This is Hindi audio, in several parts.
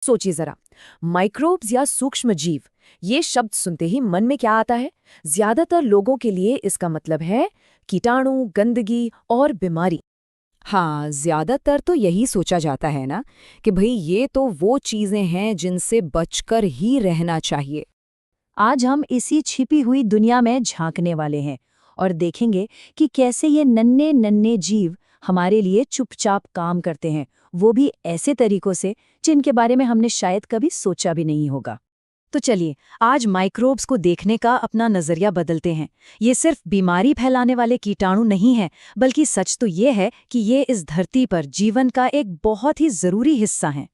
सोचिए जरा, माइक्रोब्स या सूक्ष्म जीव, ये शब्द सुनते ही मन में क्या आता है? ज्यादातर लोगों के लिए इसका मतलब है कीटाणु, गंदगी और बीमारी। हाँ, ज्यादातर तो यही सोचा जाता है ना कि भाई ये तो वो चीजें हैं जिनसे बचकर ही रहना चाहिए। आज हम इसी छिपी हुई दुनिया में झांकने वाले हैं और देखेंगे कि कैसे ये नन्हे नन्हे जीव हमारे लिए चुपचाप काम करते हैं, वो भी ऐसे तरीकों से जिनके बारे में हमने शायद कभी सोचा भी नहीं होगा। तो चलिए, आज माइक्रोब्स को देखने का अपना नजरिया बदलते हैं। ये सिर्फ बीमारी फैलाने वाले कीटाणु नहीं है, बल्कि सच तो ये है कि ये इस धरती पर जीवन का एक बहुत ही जरूरी हिस्सा है।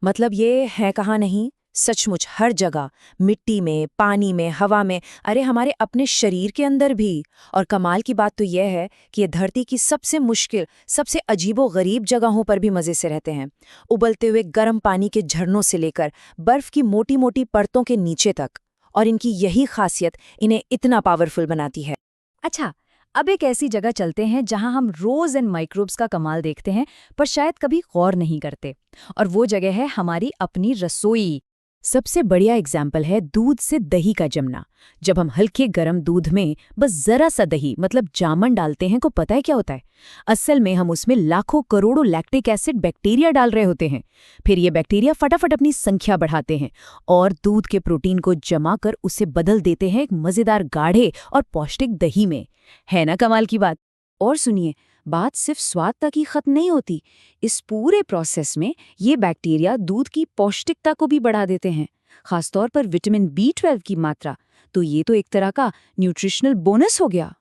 मतलब ये है कहाँ नहीं, सचमुच हर जगह, मिट्टी में, पानी में, हवा में, अरे हमारे अपने शरीर के अंदर भी। और कमाल की बात तो यह है कि ये धरती की सबसे मुश्किल, सबसे अजीबो-गरीब जगहों पर भी मजे से रहते हैं। उबलते हुए गर्म पानी के झरनों से लेकर बर्फ की मोटी-मोटी परतों के नीचे तक। और इनकी यही खासियत इन्हें इतना पावरफुल बनाती है। अच्छा, अब एक ऐसी जगह चलते हैं जहां हम रोज इन माइक्रोब्स का कमाल देखते हैं, पर शायद कभी गौर नहीं करते। और वो जगह है हमारी अपनी रसोई। सबसे बढ़िया एग्जाम्पल है दूध से दही का जमना। जब हम हल्के गर्म दूध में बस जरा सा दही मतलब जामन डालते हैं, को पता है क्या होता है? असल में हम उसमें लाखों करोड़ों लैक्टिक एसिड बैक्टीरिया डाल रहे होते हैं। फिर ये बैक्टीरिया फटाफट अपनी संख्या बढ़ाते हैं और दूध के प्रोटीन को जमा कर उसे बदल देते हैं एक मजेदार गाढ़े और पौष्टिक दही में। है ना कमाल की बात? और सुनिए, बात सिर्फ स्वाद तक ही खत्म नहीं होती। इस पूरे प्रोसेस में ये बैक्टीरिया दूध की पौष्टिकता को भी बढ़ा देते हैं, खासतौर पर विटामिन B12 की मात्रा। तो ये तो एक तरह का न्यूट्रिशनल बोनस हो गया।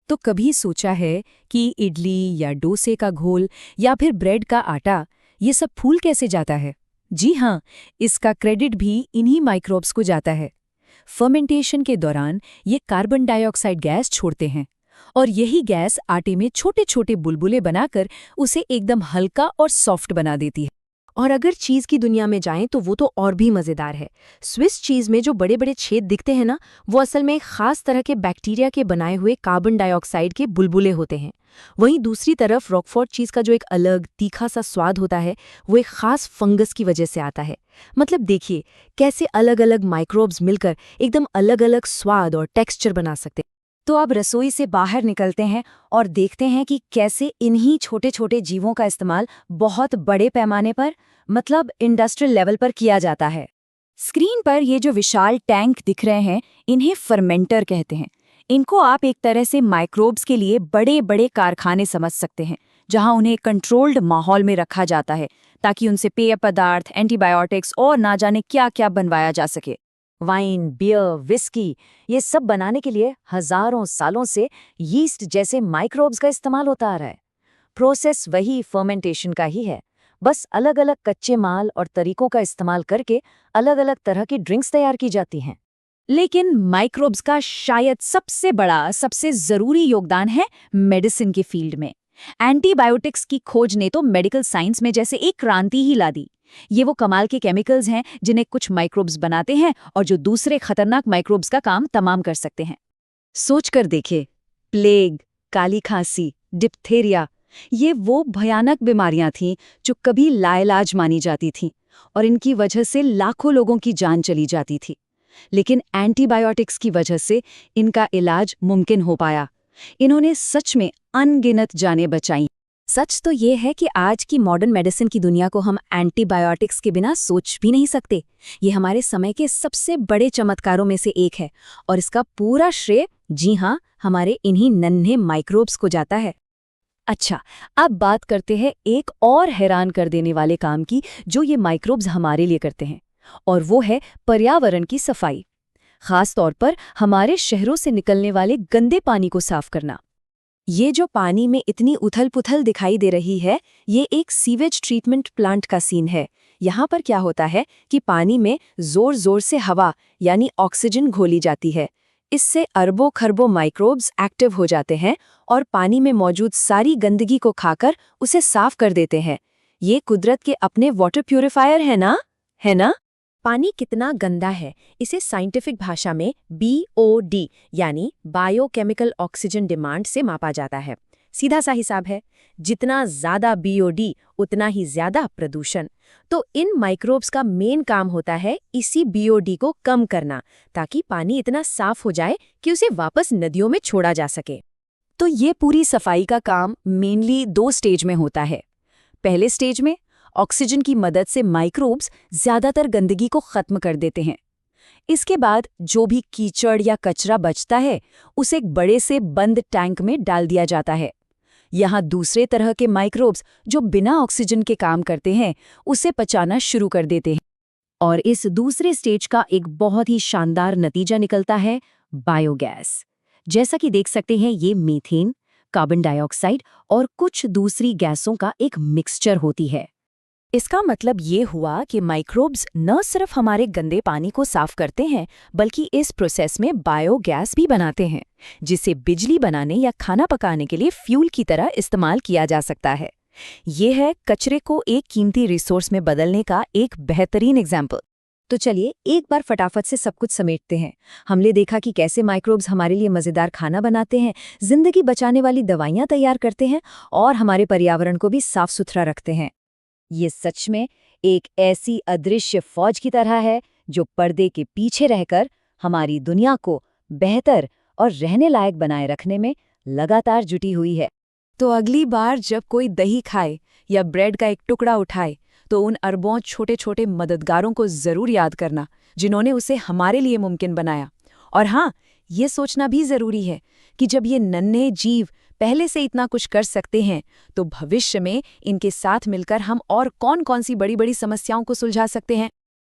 तो कभी सोचा है कि इडली या डोसे का घोल या फिर ब्रेड का आटा, ये सब फूल कैसे जाता है? जी हाँ, इसका क्रेडिट भी इन्हीं माइक्रोब्स को जाता है। फर्मेंटेशन के दौरान ये कार्बन डाइऑक्साइड गैस छोड़ते हैं और यही गैस आटे में छोटे छोटे बुलबुले बनाकर उसे एकदम हल्का और सॉफ्ट बना देती है। और अगर चीज़ की दुनिया में जाएं तो वो तो और भी मज़ेदार है। स्विस चीज़ में जो बड़े बड़े छेद दिखते हैं ना, वो असल में एक खास तरह के बैक्टीरिया के बनाए हुए कार्बन डाइऑक्साइड के बुलबुले होते हैं। वहीं दूसरी तरफ रॉकफोर्ट चीज़ का जो एक अलग तीखा सा स्वाद होता है, वो एक खास फंगस की वजह से आता है। मतलब देखिए कैसे अलग अलग माइक्रोब्स मिलकर एकदम अलग अलग स्वाद और टेक्सचर बना सकते हैं। तो अब रसोई से बाहर निकलते हैं और देखते हैं कि कैसे इन्हीं छोटे छोटे जीवों का इस्तेमाल बहुत बड़े पैमाने पर, मतलब इंडस्ट्रियल लेवल पर किया जाता है। स्क्रीन पर ये जो विशाल टैंक दिख रहे हैं, इन्हें फर्मेंटर कहते हैं। इनको आप एक तरह से माइक्रोब्स के लिए बड़े बड़े कारखाने समझ सकते हैं, जहां उन्हें कंट्रोल्ड माहौल में रखा जाता है ताकि उनसे पेय पदार्थ, एंटीबायोटिक्स और ना जाने क्या क्या बनवाया जा सके। वाइन, बियर, विस्की, ये सब बनाने के लिए हजारों सालों से यीस्ट जैसे माइक्रोब्स का इस्तेमाल होता आ रहा है। प्रोसेस वही फर्मेंटेशन का ही है, बस अलग अलग कच्चे माल और तरीकों का इस्तेमाल करके अलग अलग तरह की ड्रिंक्स तैयार की जाती हैं। लेकिन माइक्रोब्स का शायद सबसे बड़ा, सबसे जरूरी योगदान है मेडिसिन के फील्ड में। एंटीबायोटिक्स की खोज ने तो मेडिकल साइंस में जैसे एक क्रांति ही ला दी। ये वो कमाल के केमिकल्स हैं जिन्हें कुछ माइक्रोब्स बनाते हैं और जो दूसरे खतरनाक माइक्रोब्स का काम तमाम कर सकते हैं। सोच कर देखिए, प्लेग, काली खांसी, डिप्थेरिया, ये वो भयानक बीमारियां थीं जो कभी लाइलाज मानी जाती थीं और इनकी वजह से लाखों लोगों की जान चली जाती थी। लेकिन एंटीबायोटिक्स की वजह से इनका इलाज मुमकिन हो पाया। इन्होंने सच में अनगिनत जानें बचाई। सच तो ये है कि आज की मॉडर्न मेडिसिन की दुनिया को हम एंटीबायोटिक्स के बिना सोच भी नहीं सकते। ये हमारे समय के सबसे बड़े चमत्कारों में से एक है और इसका पूरा श्रेय, जी हाँ, हमारे इन्हीं नन्हे माइक्रोब्स को जाता है। अच्छा, अब बात करते हैं एक और हैरान कर देने वाले काम की जो ये माइक्रोब्स हमारे लिए करते हैं, और वो है पर्यावरण की सफाई। खास तौर पर हमारे शहरों से निकलने वाले गंदे पानी को साफ करना। ये जो पानी में इतनी उथल-पुथल दिखाई दे रही है, ये एक सीवेज ट्रीटमेंट प्लांट का सीन है। यहाँ पर क्या होता है कि पानी में जोर-जोर से हवा यानी ऑक्सीजन घोली जाती है। इससे अरबों खरबों माइक्रोब्स एक्टिव हो जाते हैं और पानी में मौजूद सारी गंदगी को खाकर उसे साफ कर देते हैं। ये कुदरत के अपने वाटर प्यूरिफायर है ना? है ना? पानी कितना गंदा है, इसे साइंटिफिक भाषा में BOD यानी बायोकेमिकल ऑक्सीजन डिमांड से मापा जाता है। सीधा सा हिसाब है, जितना ज्यादा बीओडी उतना ही ज्यादा प्रदूषण। तो इन माइक्रोब्स का मेन काम होता है इसी बीओडी को कम करना, ताकि पानी इतना साफ हो जाए कि उसे वापस नदियों में छोड़ा जा सके। तो ये पूरी सफाई का काम मेनली 2 स्टेज में होता है। पहले स्टेज में ऑक्सीजन की मदद से माइक्रोब्स ज्यादातर गंदगी को खत्म कर देते हैं। इसके बाद जो भी कीचड़ या कचरा बचता है उसे एक बड़े से बंद टैंक में डाल दिया जाता है। यहाँ दूसरे तरह के माइक्रोब्स जो बिना ऑक्सीजन के काम करते हैं उसे पचाना शुरू कर देते हैं, और इस दूसरे स्टेज का एक बहुत ही शानदार नतीजा निकलता है, बायोगैस। जैसा कि देख सकते हैं, ये मीथेन, कार्बन डाइऑक्साइड और कुछ दूसरी गैसों का एक मिक्सचर होती है। इसका मतलब ये हुआ कि माइक्रोब्स न सिर्फ हमारे गंदे पानी को साफ करते हैं, बल्कि इस प्रोसेस में बायोगैस भी बनाते हैं, जिसे बिजली बनाने या खाना पकाने के लिए फ्यूल की तरह इस्तेमाल किया जा सकता है। ये है कचरे को एक कीमती रिसोर्स में बदलने का एक बेहतरीन एग्जाम्पल। तो चलिए एक बार फटाफट से सब कुछ समेटते हैं। हमने देखा कि कैसे माइक्रोब्स हमारे लिए मज़ेदार खाना बनाते हैं, जिंदगी बचाने वाली दवाइयाँ तैयार करते हैं और हमारे पर्यावरण को भी साफ सुथरा रखते हैं। ये सच में एक ऐसी अदृश्य फौज की तरह है जो पर्दे के पीछे रहकर हमारी दुनिया को बेहतर और रहने लायक बनाए रखने में लगातार जुटी हुई है। तो अगली बार जब कोई दही खाए या ब्रेड का एक टुकड़ा उठाए, तो उन अरबों छोटे छोटे मददगारों को जरूर याद करना जिन्होंने उसे हमारे लिए मुमकिन बनाया। और हाँ, ये सोचना भी जरूरी है कि जब ये नन्हे जीव पहले से इतना कुछ कर सकते हैं, तो भविष्य में इनके साथ मिलकर हम और कौन-कौन सी बड़ी-बड़ी समस्याओं को सुलझा सकते हैं।